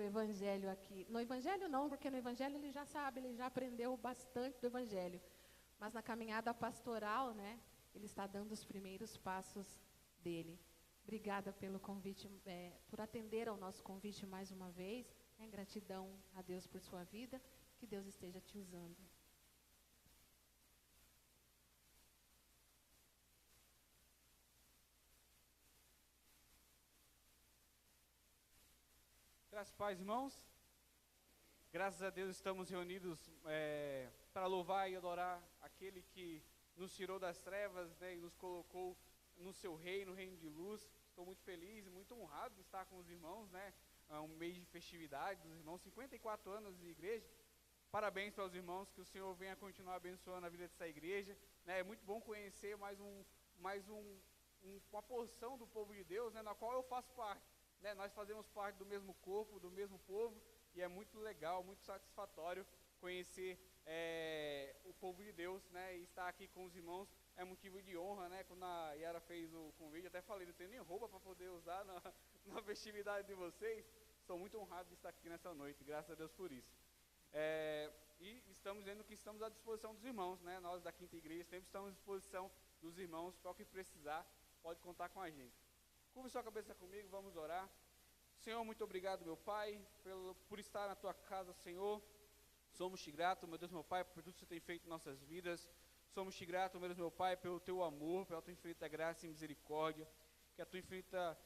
Evangelho aqui. No Evangelho não, porque no Evangelho ele já sabe, ele já aprendeu bastante do Evangelho. Mas na caminhada pastoral, né, ele está dando os primeiros passos dele. Obrigada pelo convite, por atender ao nosso convite mais uma vez. Gratidão a Deus por sua vida. Que Deus esteja te usando. Graças a paz, irmãos. Graças a Deus estamos reunidos para louvar e adorar aquele que nos tirou das trevas, né, e nos colocou no seu reino, no reino de luz. Estou muito feliz e muito honrado de estar com os irmãos, né? Um mês de festividade dos irmãos, 54 anos de igreja. Parabéns para os irmãos, que o Senhor venha continuar abençoando a vida dessa igreja, né? É muito bom conhecer uma porção do povo de Deus, né, na qual eu faço parte. Né, nós fazemos parte do mesmo corpo, do mesmo povo, e é muito legal, muito satisfatório conhecer o povo de Deus, né, e estar aqui com os irmãos é motivo de honra, né? Quando a Yara fez o convite, até falei, não tenho nem roupa para poder usar na festividade de vocês. Estou muito honrado de estar aqui nessa noite, graças a Deus por isso. E estamos dizendo que estamos à disposição dos irmãos, né? Nós da Quinta Igreja sempre estamos à disposição dos irmãos, para o que precisar, pode contar com a gente. Curva sua cabeça comigo, vamos orar. Senhor, muito obrigado, meu Pai, por estar na Tua casa, Senhor. Somos te gratos, meu Deus, meu Pai, por tudo que Você tem feito em nossas vidas. Somos te gratos, meu Deus, meu Pai, pelo Teu amor, pela Tua infinita graça e misericórdia. Que a Tua infinita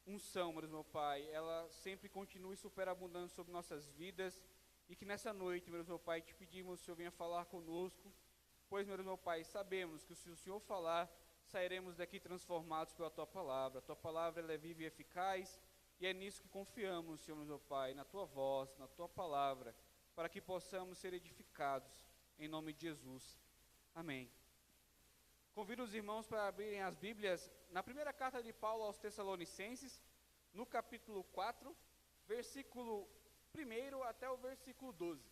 unção, meu Deus, meu Pai, ela sempre continue superabundando sobre nossas vidas. E que nessa noite, meu Deus, meu Pai, te pedimos que o Senhor venha falar conosco. Pois, meu Deus, meu Pai, sabemos que se o Senhor falar, sairemos daqui transformados pela Tua Palavra. A Tua Palavra ela é viva e eficaz, e é nisso que confiamos, Senhor meu Pai, na Tua voz, na Tua Palavra, para que possamos ser edificados, em nome de Jesus. Amém. Convido os irmãos para abrirem as Bíblias na primeira carta de Paulo aos Tessalonicenses, no capítulo 4, versículo 1 até o versículo 12.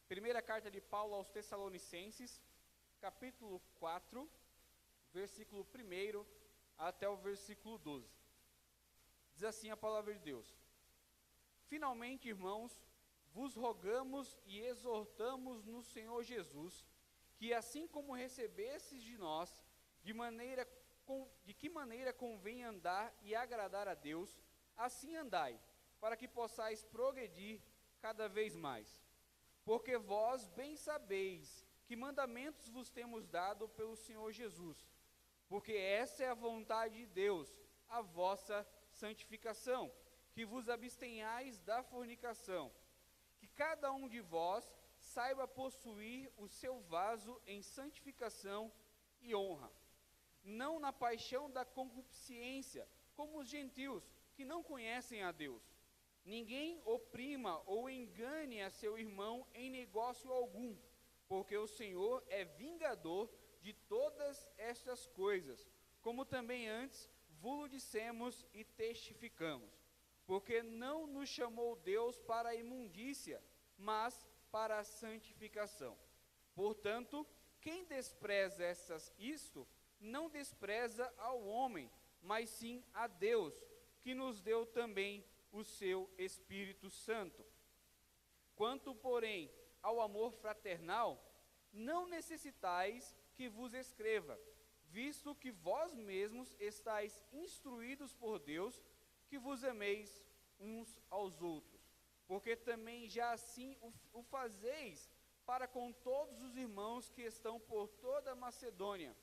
Primeira carta de Paulo aos Tessalonicenses, capítulo 4, versículo 1 até o versículo 12. Diz assim a palavra de Deus: Finalmente, irmãos, vos rogamos e exortamos no Senhor Jesus, que assim como recebestes de nós, de que maneira convém andar e agradar a Deus, assim andai, para que possais progredir cada vez mais. Porque vós bem sabeis que mandamentos vos temos dado pelo Senhor Jesus, porque essa é a vontade de Deus, a vossa santificação, que vos abstenhais da fornicação, que cada um de vós saiba possuir o seu vaso em santificação e honra, não na paixão da concupiscência, como os gentios, que não conhecem a Deus. Ninguém oprima ou engane a seu irmão em negócio algum, porque o Senhor é vingador de todas estas coisas, como também antes vos dissemos e testificamos, porque não nos chamou Deus para a imundícia, mas para a santificação. Portanto, quem despreza isto, não despreza ao homem, mas sim a Deus, que nos deu também o seu Espírito Santo. Quanto, porém, ao amor fraternal, não necessitais que vos escreva, visto que vós mesmos estáis instruídos por Deus, que vos ameis uns aos outros, porque também já assim o fazeis para com todos os irmãos que estão por toda a Macedônia.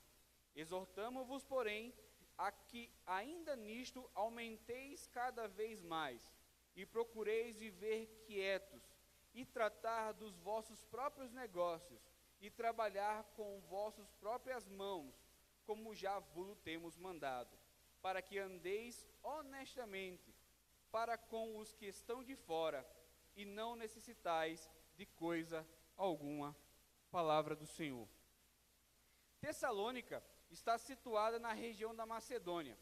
Exortamo-vos, porém, a que ainda nisto aumenteis cada vez mais, e procureis viver quietos, e tratar dos vossos próprios negócios, e trabalhar com vossas próprias mãos, como já vos temos mandado, para que andeis honestamente para com os que estão de fora, e não necessitais de coisa alguma. Palavra do Senhor. Tessalônica está situada na região da Macedônia,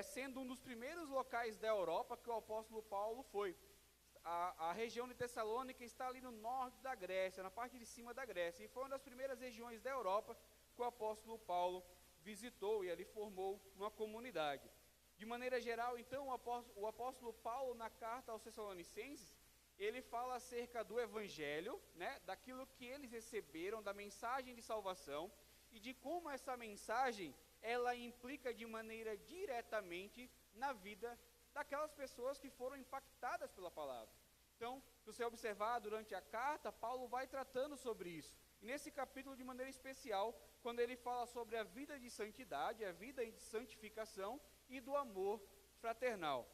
sendo um dos primeiros locais da Europa que o apóstolo Paulo foi. A região de Tessalônica está ali no norte da Grécia, na parte de cima da Grécia, e foi uma das primeiras regiões da Europa que o apóstolo Paulo visitou, e ali formou uma comunidade. De maneira geral, então, o apóstolo Paulo, na carta aos Tessalonicenses, ele fala acerca do evangelho, né, daquilo que eles receberam, da mensagem de salvação, e de como essa mensagem, ela implica de maneira diretamente na vida daquelas pessoas que foram impactadas pela palavra. Então, se você observar durante a carta, Paulo vai tratando sobre isso. E nesse capítulo, de maneira especial, quando ele fala sobre a vida de santidade, a vida de santificação e do amor fraternal.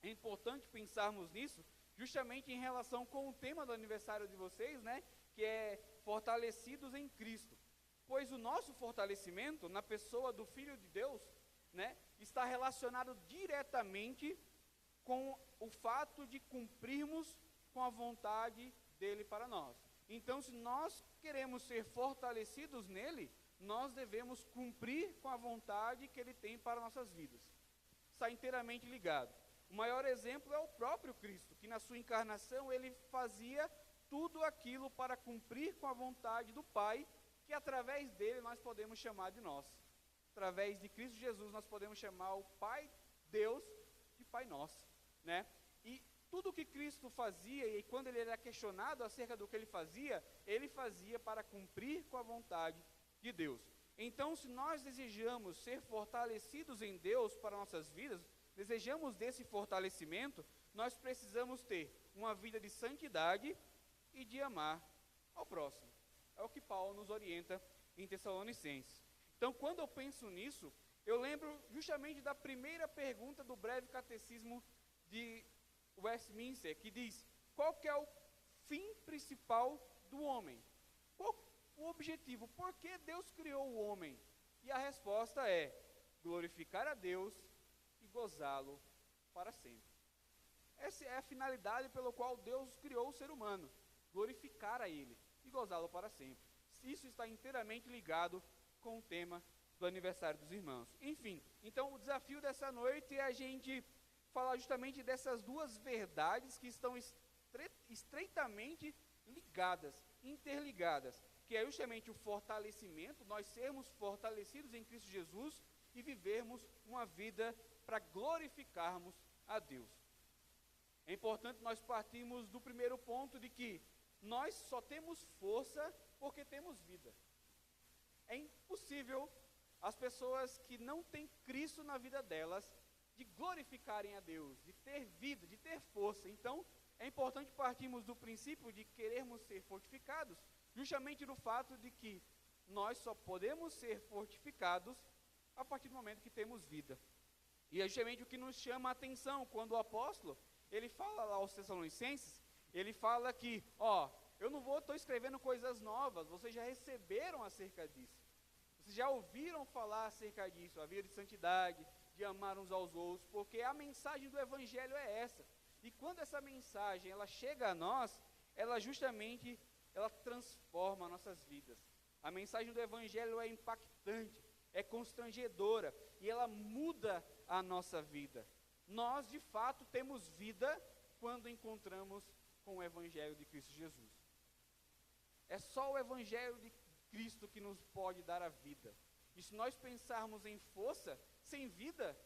É importante pensarmos nisso, justamente em relação com o tema do aniversário de vocês, né, que é fortalecidos em Cristo. Pois o nosso fortalecimento na pessoa do Filho de Deus, né, está relacionado diretamente com o fato de cumprirmos com a vontade dele para nós. Então, se nós queremos ser fortalecidos nele, nós devemos cumprir com a vontade que ele tem para nossas vidas. Está inteiramente ligado. O maior exemplo é o próprio Cristo, que na sua encarnação ele fazia tudo aquilo para cumprir com a vontade do Pai, que através dele nós podemos chamar de nós. Através de Cristo Jesus nós podemos chamar o Pai Deus de Pai Nosso, né? E tudo que Cristo fazia, e quando ele era questionado acerca do que ele fazia para cumprir com a vontade de Deus. Então, se nós desejamos ser fortalecidos em Deus para nossas vidas, desejamos desse fortalecimento, nós precisamos ter uma vida de santidade e de amar ao próximo. É o que Paulo nos orienta em Tessalonicenses. Então, quando eu penso nisso, eu lembro justamente da primeira pergunta do breve catecismo de Westminster, que diz: qual que é o fim principal do homem? Qual o objetivo? Por que Deus criou o homem? E a resposta é: glorificar a Deus e gozá-lo para sempre. Essa é a finalidade pela qual Deus criou o ser humano, glorificar a Ele e gozá-lo para sempre. Isso está inteiramente ligado com o tema do aniversário dos irmãos. Enfim, então o desafio dessa noite é a gente falar justamente dessas duas verdades que estão estreitamente ligadas, interligadas, que é justamente o fortalecimento, nós sermos fortalecidos em Cristo Jesus e vivermos uma vida para glorificarmos a Deus. É importante nós partirmos do primeiro ponto de que nós só temos força porque temos vida. É impossível as pessoas que não têm Cristo na vida delas de glorificarem a Deus, de ter vida, de ter força. Então, é importante partirmos do princípio de querermos ser fortificados, justamente do fato de que nós só podemos ser fortificados a partir do momento que temos vida. E é justamente o que nos chama a atenção quando o apóstolo, ele fala lá aos Tessalonicenses, ele fala que, eu não estou escrevendo coisas novas, vocês já receberam acerca disso. Vocês já ouviram falar acerca disso, a vida de santidade, de amar uns aos outros, porque a mensagem do Evangelho é essa. E quando essa mensagem, ela chega a nós, ela justamente, ela transforma nossas vidas. A mensagem do Evangelho é impactante, é constrangedora, e ela muda a nossa vida. Nós, de fato, temos vida quando encontramos com o Evangelho de Cristo Jesus. É só o Evangelho de Cristo que nos pode dar a vida. E se nós pensarmos em força, sem vida,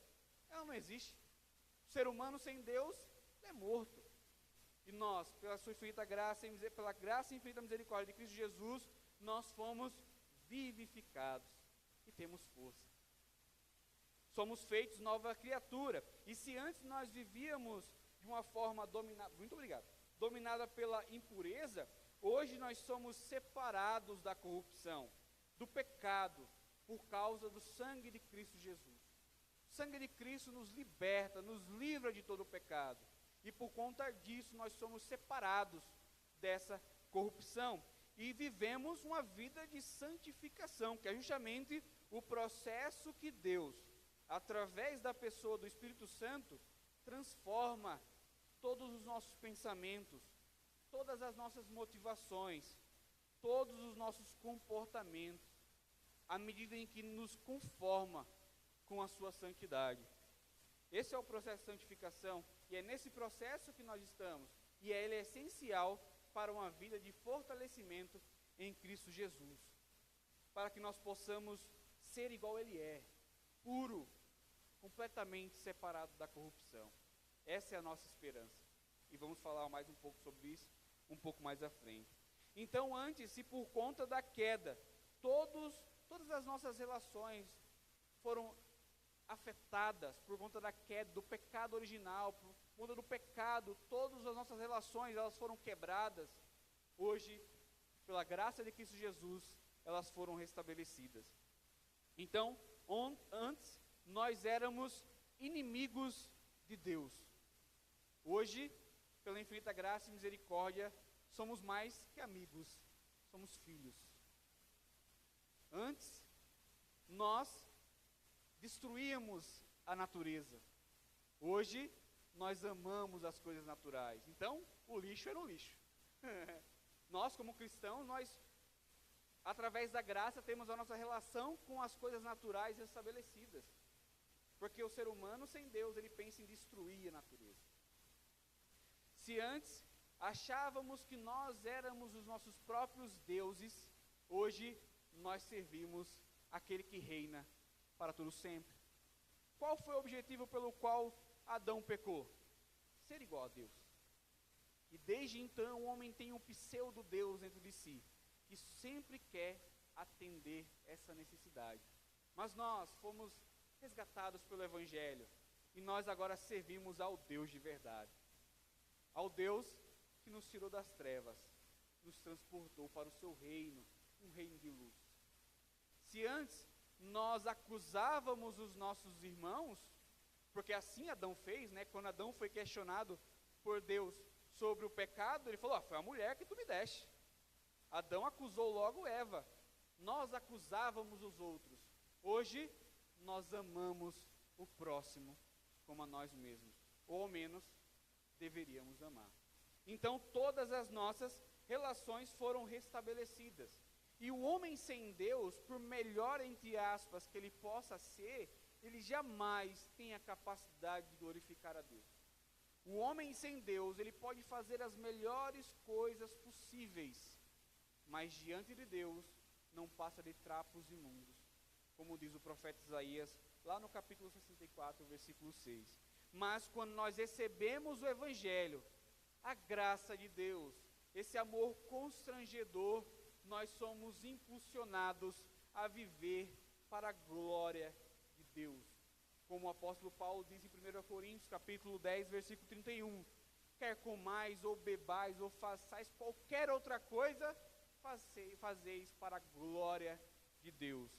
ela não existe. O ser humano sem Deus é morto. E nós, pela sua infinita graça, pela graça e infinita misericórdia de Cristo Jesus, nós fomos vivificados e temos força. Somos feitos nova criatura. E se antes nós vivíamos de uma forma dominada pela impureza, hoje nós somos separados da corrupção, do pecado, por causa do sangue de Cristo Jesus. O sangue de Cristo nos liberta, nos livra de todo o pecado. E por conta disso nós somos separados dessa corrupção. E vivemos uma vida de santificação, que é justamente o processo que Deus, através da pessoa do Espírito Santo, transforma todos os nossos pensamentos, todas as nossas motivações, todos os nossos comportamentos, à medida em que nos conforma com a sua santidade. Esse é o processo de santificação, e é nesse processo que nós estamos, e ele é essencial para uma vida de fortalecimento em Cristo Jesus, para que nós possamos ser igual Ele é, puro, completamente separado da corrupção. Essa é a nossa esperança. E vamos falar mais um pouco sobre isso um pouco mais à frente. Então, antes, se por conta da queda, todas as nossas relações foram afetadas por conta da queda, do pecado original, por conta do pecado, todas as nossas relações, elas foram quebradas. Hoje, pela graça de Cristo Jesus, elas foram restabelecidas. Então, antes, nós éramos inimigos de Deus. Hoje, pela infinita graça e misericórdia, somos mais que amigos, somos filhos. Antes, nós destruíamos a natureza. Hoje, nós amamos as coisas naturais. Então, o lixo era o lixo. Nós, como cristãos, através da graça, temos a nossa relação com as coisas naturais estabelecidas. Porque o ser humano, sem Deus, ele pensa em destruir a natureza. Se antes achávamos que nós éramos os nossos próprios deuses, hoje nós servimos aquele que reina para todo sempre. Qual foi o objetivo pelo qual Adão pecou? Ser igual a Deus. E desde então o homem tem um pseudo-Deus dentro de si, que sempre quer atender essa necessidade. Mas nós fomos resgatados pelo Evangelho, e nós agora servimos ao Deus de verdade. Ao Deus que nos tirou das trevas, nos transportou para o seu reino, um reino de luz. Se antes nós acusávamos os nossos irmãos, porque assim Adão fez, né? Quando Adão foi questionado por Deus sobre o pecado, ele falou, foi a mulher que tu me deste. Adão acusou logo Eva. Nós acusávamos os outros. Hoje, nós amamos o próximo como a nós mesmos, ou ao menos deveríamos amar. Então, todas as nossas relações foram restabelecidas. E o homem sem Deus, por melhor, entre aspas, que ele possa ser, ele jamais tem a capacidade de glorificar a Deus. O homem sem Deus, ele pode fazer as melhores coisas possíveis, mas diante de Deus, não passa de trapos imundos, como diz o profeta Isaías, lá no capítulo 64, versículo 6. Mas quando nós recebemos o Evangelho, a graça de Deus, esse amor constrangedor, nós somos impulsionados a viver para a glória de Deus. Como o apóstolo Paulo diz em 1 Coríntios, capítulo 10, versículo 31, quer comais ou bebais ou façais qualquer outra coisa, fazeis para a glória de Deus.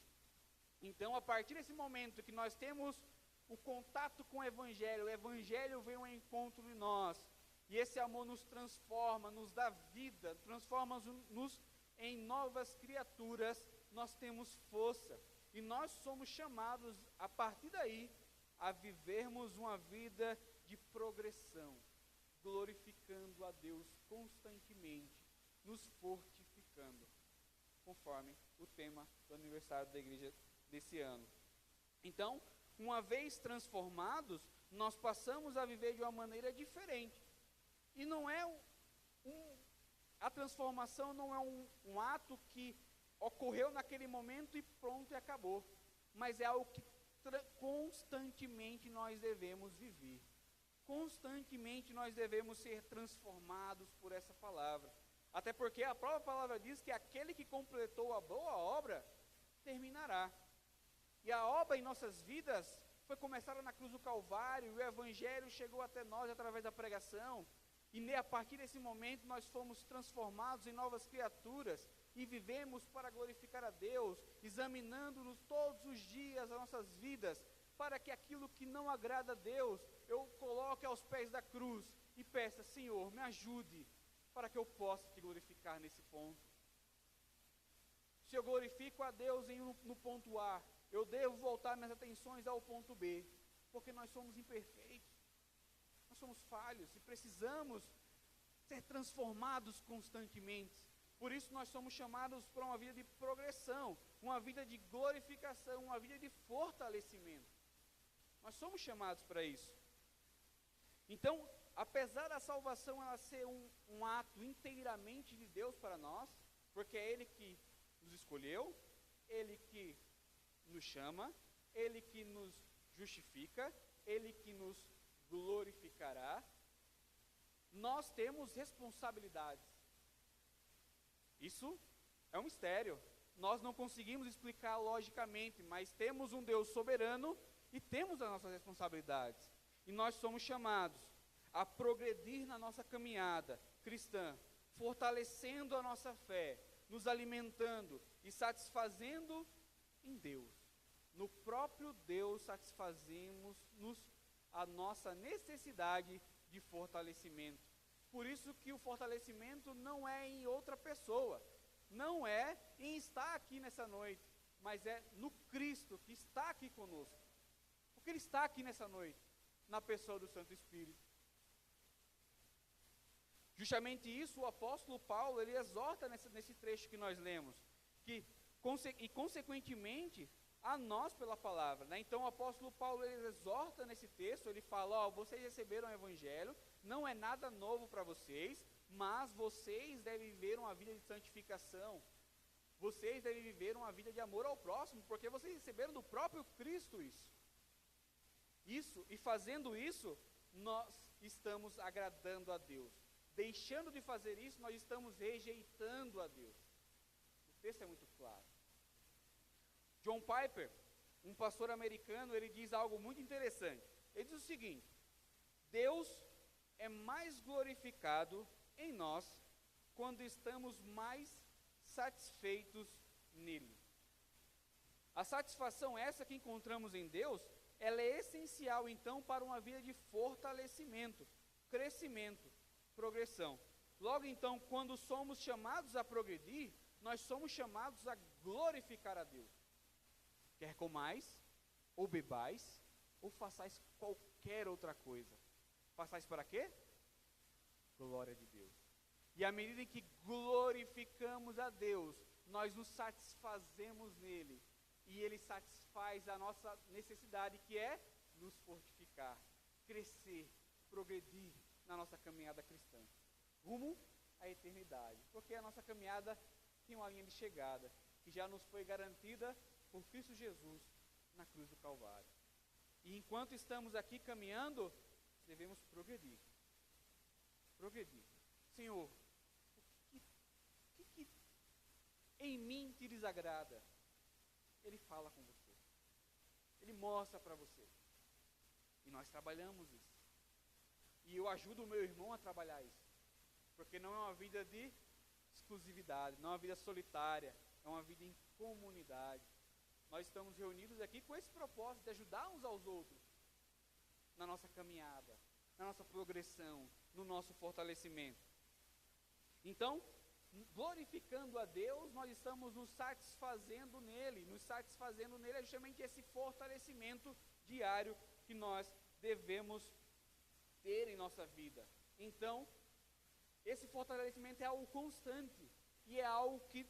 Então, a partir desse momento que nós temos o contato com o Evangelho vem ao encontro de nós, e esse amor nos transforma, nos dá vida, transforma-nos em novas criaturas, nós temos força, e nós somos chamados, a partir daí, a vivermos uma vida de progressão, glorificando a Deus constantemente, nos fortificando, conforme o tema do aniversário da igreja desse ano. Então, uma vez transformados, nós passamos a viver de uma maneira diferente. E não é a transformação não é um ato que ocorreu naquele momento e pronto e acabou. Mas é algo que constantemente nós devemos viver. Constantemente nós devemos ser transformados por essa palavra. Até porque a própria palavra diz que aquele que completou a boa obra, terminará. E a obra em nossas vidas foi começada na cruz do Calvário, e o Evangelho chegou até nós através da pregação, e a partir desse momento nós fomos transformados em novas criaturas, e vivemos para glorificar a Deus, examinando-nos todos os dias as nossas vidas, para que aquilo que não agrada a Deus, eu coloque aos pés da cruz, e peça, Senhor, me ajude, para que eu possa te glorificar nesse ponto. Se eu glorifico a Deus no ponto A, eu devo voltar minhas atenções ao ponto B, porque nós somos imperfeitos, nós somos falhos, e precisamos ser transformados constantemente. Por isso nós somos chamados para uma vida de progressão, uma vida de glorificação, uma vida de fortalecimento. Nós somos chamados para isso. Então, apesar da salvação ela ser um ato inteiramente de Deus para nós, porque é Ele que nos escolheu, Ele que nos chama, Ele que nos justifica, Ele que nos glorificará, nós temos responsabilidades. Isso é um mistério. Nós não conseguimos explicar logicamente, mas temos um Deus soberano e temos as nossas responsabilidades. E nós somos chamados a progredir na nossa caminhada cristã, fortalecendo a nossa fé, nos alimentando e satisfazendo em Deus. No próprio Deus satisfazemos a nossa necessidade de fortalecimento. Por isso que o fortalecimento não é em outra pessoa, não é em estar aqui nessa noite, mas é no Cristo que está aqui conosco. Porque Ele está aqui nessa noite, na pessoa do Santo Espírito. Justamente isso o apóstolo Paulo, ele exorta nesse trecho que nós lemos, e consequentemente a nós pela palavra, né? Então o apóstolo Paulo, ele exorta nesse texto, ele fala, vocês receberam o evangelho, não é nada novo para vocês, mas vocês devem viver uma vida de santificação, vocês devem viver uma vida de amor ao próximo, porque vocês receberam do próprio Cristo isso, e fazendo isso, nós estamos agradando a Deus. Deixando de fazer isso, nós estamos rejeitando a Deus. O texto é muito claro. John Piper, um pastor americano, ele diz algo muito interessante. Ele diz o seguinte: Deus é mais glorificado em nós quando estamos mais satisfeitos nele. A satisfação essa que encontramos em Deus, ela é essencial então para uma vida de fortalecimento, crescimento, progressão. Logo então, quando somos chamados a progredir, nós somos chamados a glorificar a Deus. Quer comais, ou bebais, ou façais qualquer outra coisa. Façais para quê? Glória de Deus. E à medida em que glorificamos a Deus, nós nos satisfazemos nele. E ele satisfaz a nossa necessidade, que é nos fortificar, crescer, progredir na nossa caminhada cristã, rumo à eternidade. Porque a nossa caminhada tem uma linha de chegada, que já nos foi garantida por Cristo Jesus na cruz do Calvário. E enquanto estamos aqui caminhando, devemos progredir. Progredir. Senhor, o que em mim te desagrada? Ele fala com você. Ele mostra para você. E nós trabalhamos isso. E eu ajudo o meu irmão a trabalhar isso. Porque não é uma vida de exclusividade, não é uma vida solitária, é uma vida em comunidade. Nós estamos reunidos aqui com esse propósito de ajudar uns aos outros na nossa caminhada, na nossa progressão, no nosso fortalecimento. Então, glorificando a Deus, nós estamos nos satisfazendo nele é justamente esse fortalecimento diário que nós devemos ter em nossa vida. Então, esse fortalecimento é algo constante, e é algo que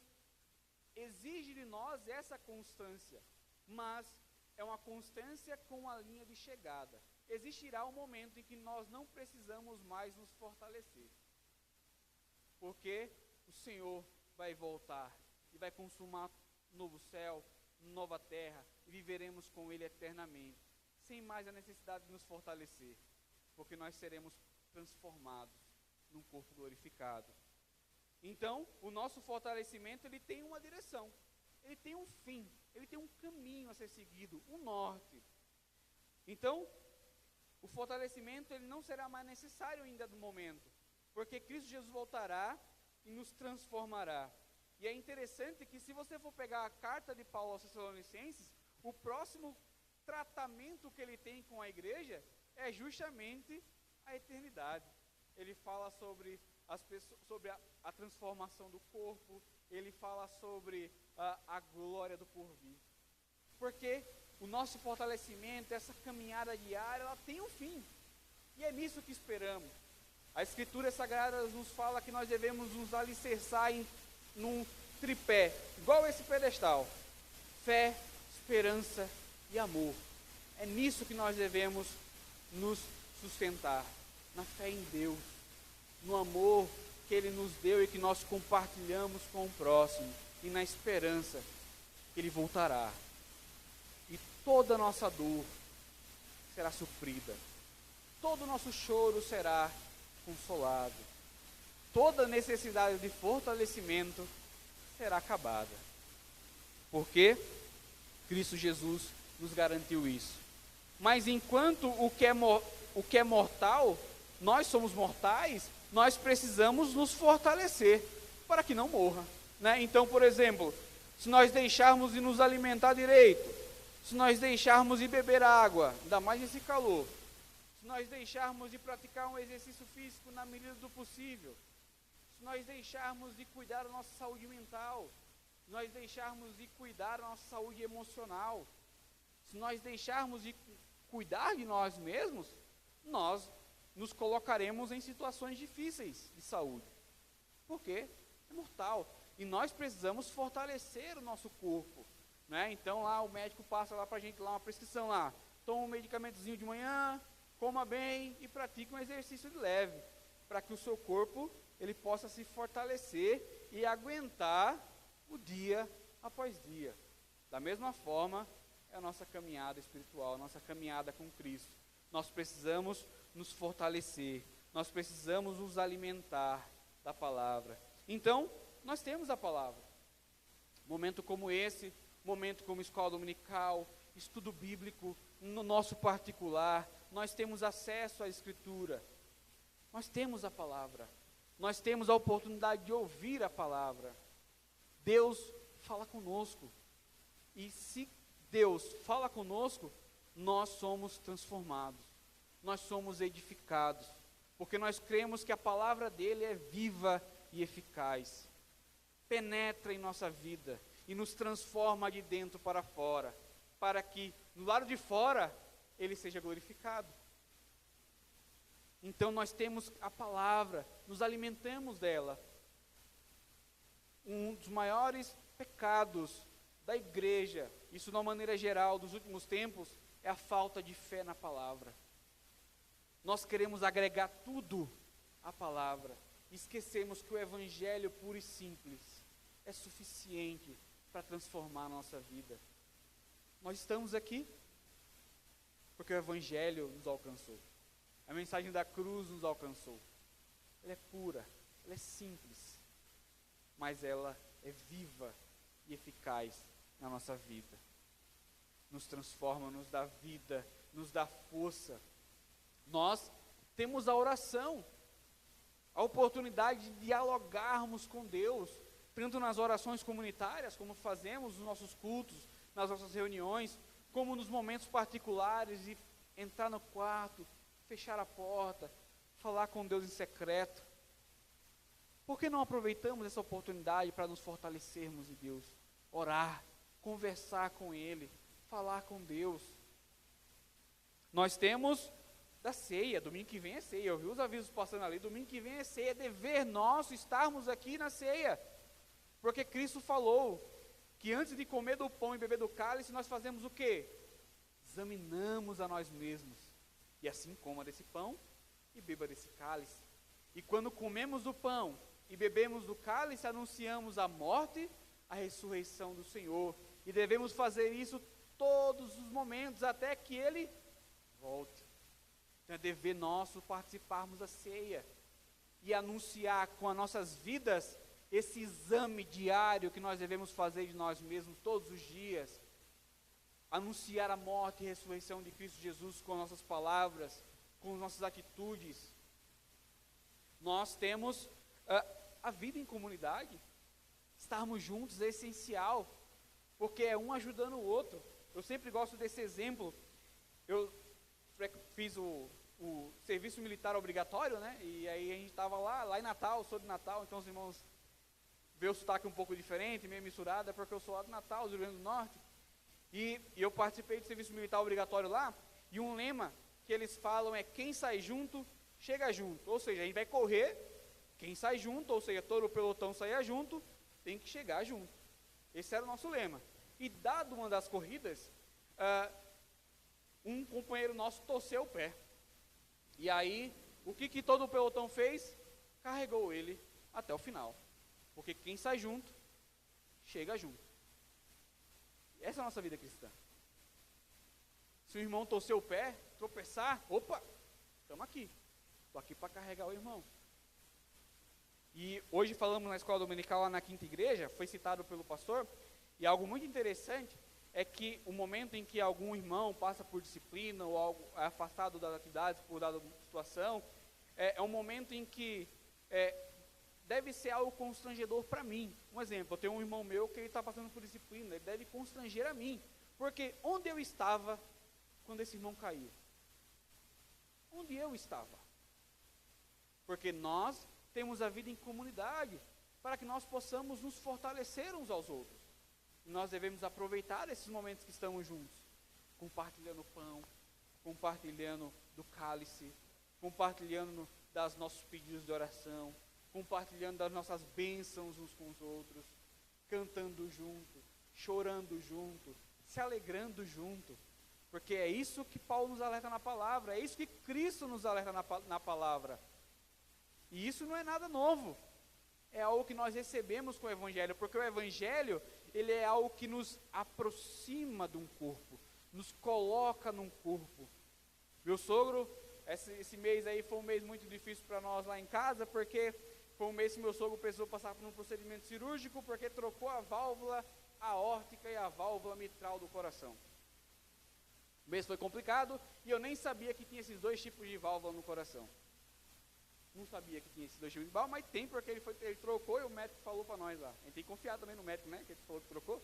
exige de nós essa constância, mas é uma constância com a linha de chegada. Existirá um momento em que nós não precisamos mais nos fortalecer, porque o Senhor vai voltar e vai consumar novo céu, nova terra, e viveremos com Ele eternamente, sem mais a necessidade de nos fortalecer, porque nós seremos transformados num corpo glorificado. Então, o nosso fortalecimento, ele tem uma direção, ele tem um fim, ele tem um caminho a ser seguido, um norte. Então, o fortalecimento, ele não será mais necessário ainda no momento, porque Cristo Jesus voltará e nos transformará. E é interessante que, se você for pegar a carta de Paulo aos Tessalonicenses, o próximo tratamento que ele tem com a igreja é justamente a eternidade. Ele fala sobre as pessoas, sobre a transformação do corpo, ele fala sobre a glória do porvir. Porque o nosso fortalecimento, essa caminhada diária, ela tem um fim. E é nisso que esperamos. A Escritura Sagrada nos fala que nós devemos nos alicerçar num tripé, igual esse pedestal: fé, esperança e amor. É nisso que nós devemos nos sustentar, na fé em Deus, no amor que Ele nos deu e que nós compartilhamos com o próximo, e na esperança que Ele voltará. E toda a nossa dor, será suprida. Todo o nosso choro será consolado. Toda necessidade de fortalecimento será acabada. Porque Cristo Jesus nos garantiu isso. Mas enquanto o que é mortal, nós somos mortais, nós precisamos nos fortalecer para que não morra, né? Então, por exemplo, se nós deixarmos de nos alimentar direito, se nós deixarmos de beber água, ainda mais nesse calor, se nós deixarmos de praticar um exercício físico na medida do possível, se nós deixarmos de cuidar da nossa saúde mental, se nós deixarmos de cuidar da nossa saúde emocional, se nós deixarmos de cuidar de nós mesmos, nós nos colocaremos em situações difíceis de saúde, porque é mortal, e nós precisamos fortalecer o nosso corpo, né? Então lá o médico passa lá para a gente lá uma prescrição lá, toma um medicamentozinho de manhã, coma bem e pratique um exercício de leve, para que o seu corpo ele possa se fortalecer e aguentar o dia após dia. Da mesma forma, é a nossa caminhada espiritual, a nossa caminhada com Cristo. Nós precisamos nos fortalecer, nós precisamos nos alimentar da palavra. Então, nós temos a palavra. Momento como esse, momento como escola dominical, estudo bíblico, no nosso particular, nós temos acesso à Escritura. Nós temos a palavra. Nós temos a oportunidade de ouvir a palavra. Deus fala conosco. E se Deus fala conosco, nós somos transformados. Nós somos edificados. Porque nós cremos que a palavra dele é viva e eficaz. Penetra em nossa vida e nos transforma de dentro para fora, para que no lado de fora ele seja glorificado. Então nós temos a palavra, nos alimentamos dela. Um dos maiores pecados da igreja, isso de uma maneira geral, dos últimos tempos, é a falta de fé na palavra. Nós queremos agregar tudo à palavra, esquecemos que o evangelho puro e simples é suficiente para transformar a nossa vida. Nós estamos aqui porque o evangelho nos alcançou. A mensagem da cruz nos alcançou. Ela é pura, ela é simples, mas ela é viva e eficaz na nossa vida. Nos transforma, nos dá vida, nos dá força. Nós temos a oração, a oportunidade de dialogarmos com Deus, tanto nas orações comunitárias, como fazemos nos nossos cultos, nas nossas reuniões, como nos momentos particulares, de entrar no quarto, fechar a porta, falar com Deus em secreto. Por que não aproveitamos essa oportunidade para nos fortalecermos em Deus? Orar, conversar com Ele, falar com Deus. Nós temos da ceia, domingo que vem é ceia, eu vi os avisos passando ali, domingo que vem é ceia, é dever nosso estarmos aqui na ceia, porque Cristo falou que antes de comer do pão e beber do cálice, nós fazemos o quê? Examinamos a nós mesmos, e assim coma desse pão e beba desse cálice. E quando comemos do pão e bebemos do cálice, anunciamos a morte, a ressurreição do Senhor, e devemos fazer isso todos os momentos, até que Ele volte. Então é dever nosso participarmos da ceia, e anunciar com as nossas vidas, esse exame diário que nós devemos fazer de nós mesmos todos os dias, anunciar a morte e ressurreição de Cristo Jesus com nossas palavras, com nossas atitudes. Nós temos a vida em comunidade, estarmos juntos é essencial, porque é um ajudando o outro. Eu sempre gosto desse exemplo. Eu fiz o serviço militar obrigatório, né? E aí a gente estava lá em Natal, sou de Natal, então os irmãos vê o sotaque um pouco diferente, meio misturado, é porque eu sou lá de Natal, do Rio Grande do Norte. E eu participei do serviço militar obrigatório lá, e um lema que eles falam é: quem sai junto, chega junto. Ou seja, a gente vai correr, quem sai junto, ou seja, todo o pelotão saia junto, tem que chegar junto. Esse era o nosso lema. E dado uma das corridas, um companheiro nosso torceu o pé. E aí, o que todo o pelotão fez? Carregou ele até o final. Porque quem sai junto, chega junto. Essa é a nossa vida cristã. Se o irmão torceu o pé, tropeçar, opa, estamos aqui. Estou aqui para carregar o irmão. E hoje falamos na escola dominical, lá na quinta igreja, foi citado pelo pastor, e algo muito interessante é que o momento em que algum irmão passa por disciplina ou algo é afastado das atividades por dada situação, é um momento em que deve ser algo constrangedor para mim. Um exemplo, eu tenho um irmão meu que ele está passando por disciplina, ele deve constranger a mim, porque onde eu estava quando esse irmão caiu? Onde eu estava? Porque nós temos a vida em comunidade, para que nós possamos nos fortalecer uns aos outros. Nós devemos aproveitar esses momentos que estamos juntos, compartilhando o pão, compartilhando do cálice, compartilhando das nossos pedidos de oração, compartilhando das nossas bênçãos uns com os outros, cantando junto, chorando junto, se alegrando junto, porque é isso que Paulo nos alerta na palavra, é isso que Cristo nos alerta na palavra. E isso não é nada novo, é algo que nós recebemos com o Evangelho, porque o Evangelho, ele é algo que nos aproxima de um corpo, nos coloca num corpo. Meu sogro, esse mês aí foi um mês muito difícil para nós lá em casa, porque foi um mês que meu sogro precisou passar por um procedimento cirúrgico, porque trocou a válvula aórtica e a válvula mitral do coração. O mês foi complicado, e eu nem sabia que tinha esses dois tipos de válvula no coração. Não sabia que tinha esses dois tipos de válvula, mas tem, porque ele trocou e o médico falou para nós lá. A gente tem que confiar também no médico, né, que ele falou que trocou.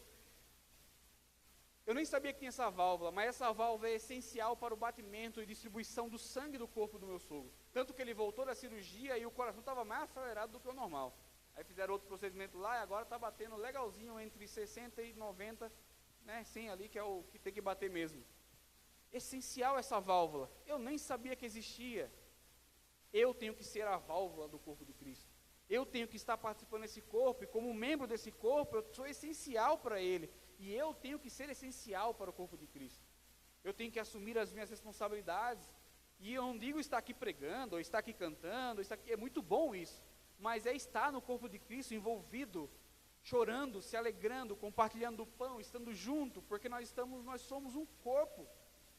Eu nem sabia que tinha essa válvula, mas essa válvula é essencial para o batimento e distribuição do sangue do corpo do meu sogro. Tanto que ele voltou da cirurgia e o coração estava mais acelerado do que o normal. Aí fizeram outro procedimento lá e agora está batendo legalzinho entre 60 e 90, né, 100 ali, que é o que tem que bater mesmo. Essencial essa válvula. Eu nem sabia que existia. Eu tenho que ser a válvula do corpo de Cristo. Eu tenho que estar participando desse corpo, e como membro desse corpo, eu sou essencial para ele. E eu tenho que ser essencial para o corpo de Cristo. Eu tenho que assumir as minhas responsabilidades. E eu não digo estar aqui pregando, ou estar aqui cantando, é muito bom isso. Mas é estar no corpo de Cristo, envolvido, chorando, se alegrando, compartilhando o pão, estando junto, porque nós somos um corpo.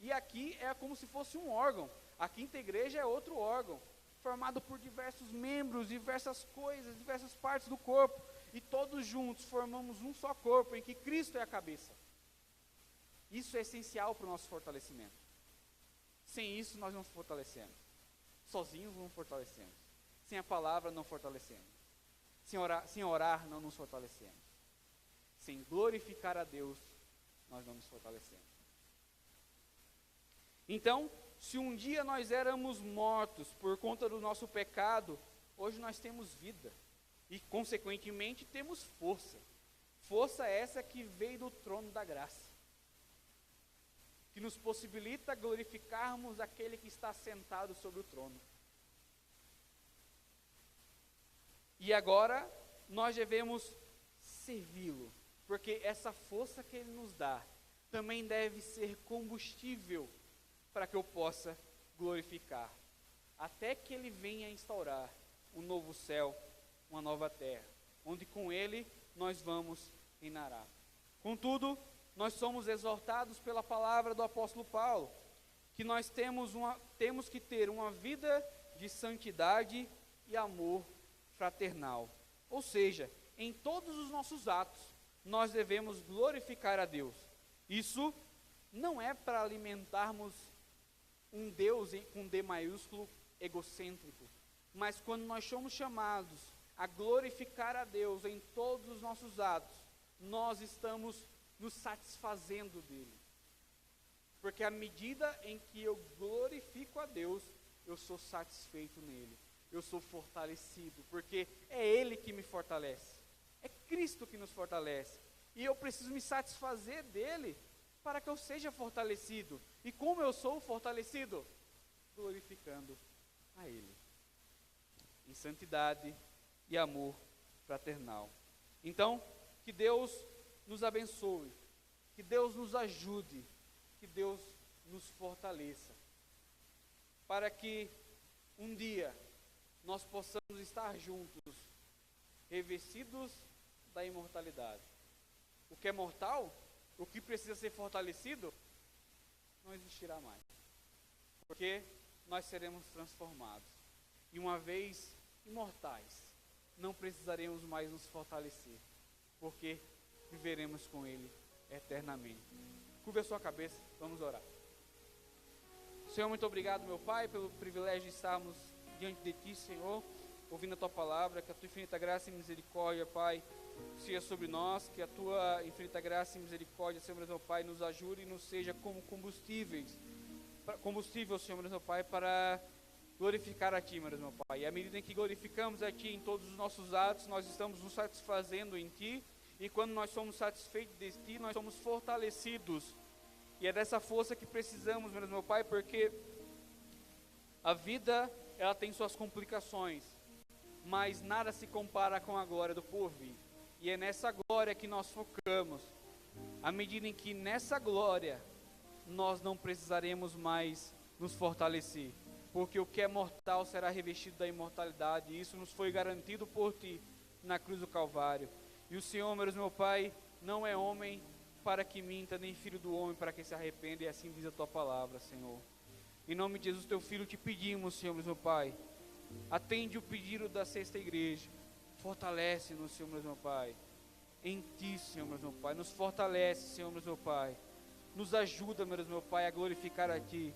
E aqui é como se fosse um órgão. A quinta igreja é outro órgão, formado por diversos membros, diversas coisas, diversas partes do corpo, e todos juntos formamos um só corpo, em que Cristo é a cabeça. Isso é essencial para o nosso fortalecimento. Sem isso nós não nos fortalecemos. Sozinhos não fortalecemos. Sem a palavra não fortalecemos. Sem orar não nos fortalecemos. Sem glorificar a Deus, nós não nos fortalecemos. Então, se um dia nós éramos mortos por conta do nosso pecado, hoje nós temos vida e, consequentemente, temos força. Força essa que veio do trono da graça, que nos possibilita glorificarmos aquele que está sentado sobre o trono. E agora nós devemos servi-lo, porque essa força que ele nos dá também deve ser combustível para que eu possa glorificar, até que ele venha instaurar um novo céu, uma nova terra, onde com ele nós vamos reinar. Contudo, nós somos exortados pela palavra do apóstolo Paulo, que nós temos que ter uma vida de santidade e amor fraternal. Ou seja, em todos os nossos atos, nós devemos glorificar a Deus. Isso não é para alimentarmos um Deus com D maiúsculo egocêntrico, mas quando nós somos chamados a glorificar a Deus em todos os nossos atos, nós estamos nos satisfazendo dele. Porque à medida em que eu glorifico a Deus, eu sou satisfeito nele, eu sou fortalecido, porque é ele que me fortalece, é Cristo que nos fortalece, e eu preciso me satisfazer dele, para que eu seja fortalecido. E como eu sou fortalecido? Glorificando a ele, em santidade e amor fraternal. Então, que Deus nos abençoe, que Deus nos ajude, que Deus nos fortaleça, para que um dia nós possamos estar juntos, revestidos da imortalidade. O que é mortal, o que precisa ser fortalecido, não existirá mais. porque nós seremos transformados. E uma vez imortais, não precisaremos mais nos fortalecer, porque viveremos com Ele eternamente. Curva a sua cabeça, vamos orar. Senhor, muito obrigado, meu Pai, pelo privilégio de estarmos diante de Ti, Senhor, ouvindo a Tua palavra, que a Tua infinita graça e misericórdia, Pai, seja sobre nós, que a Tua infinita graça e misericórdia, Senhor, meu Pai, nos ajude e nos seja como combustível, Senhor, meu Pai, para glorificar a Ti, meu Pai. E à medida em que glorificamos a Ti em todos os nossos atos, nós estamos nos satisfazendo em Ti, e quando nós somos satisfeitos de Ti, nós somos fortalecidos. E é dessa força que precisamos, meu Pai, porque a vida, ela tem suas complicações, mas nada se compara com a glória do porvir. E é nessa glória que nós focamos. À medida em que nessa glória, nós não precisaremos mais nos fortalecer, porque o que é mortal será revestido da imortalidade, e isso nos foi garantido por Ti na cruz do Calvário. E o Senhor, meu Pai, não é homem para que minta, nem filho do homem para que se arrependa, e assim diz a Tua palavra, Senhor. Em nome de Jesus, Teu Filho, te pedimos, Senhor, meu Pai, atende o pedido da sexta igreja, fortalece-nos, Senhor, meu Pai, em Ti, Senhor, meu Pai, nos fortalece, Senhor, meu Pai, nos ajuda, meu Pai, a glorificar a Ti,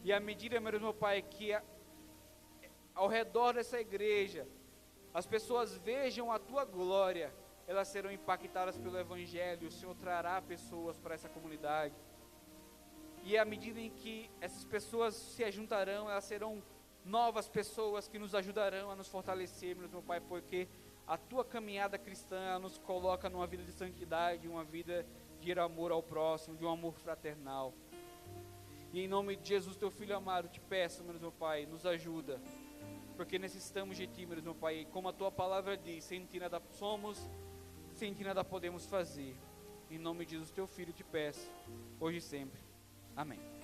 e à medida, meu Pai, que ao redor dessa igreja, as pessoas vejam a Tua glória, elas serão impactadas pelo Evangelho, o Senhor trará pessoas para essa comunidade, e à medida em que essas pessoas se ajuntarão, elas serão novas pessoas que nos ajudarão a nos fortalecer, meu Pai, porque a Tua caminhada cristã nos coloca numa vida de santidade, uma vida de amor ao próximo, de um amor fraternal. E em nome de Jesus, Teu Filho amado, te peço, meu Pai, nos ajuda, porque necessitamos de Ti, meu Pai, e como a Tua palavra diz, sem Ti nada somos, sem Ti nada podemos fazer. Em nome de Jesus, Teu Filho, te peço, hoje e sempre. Amém.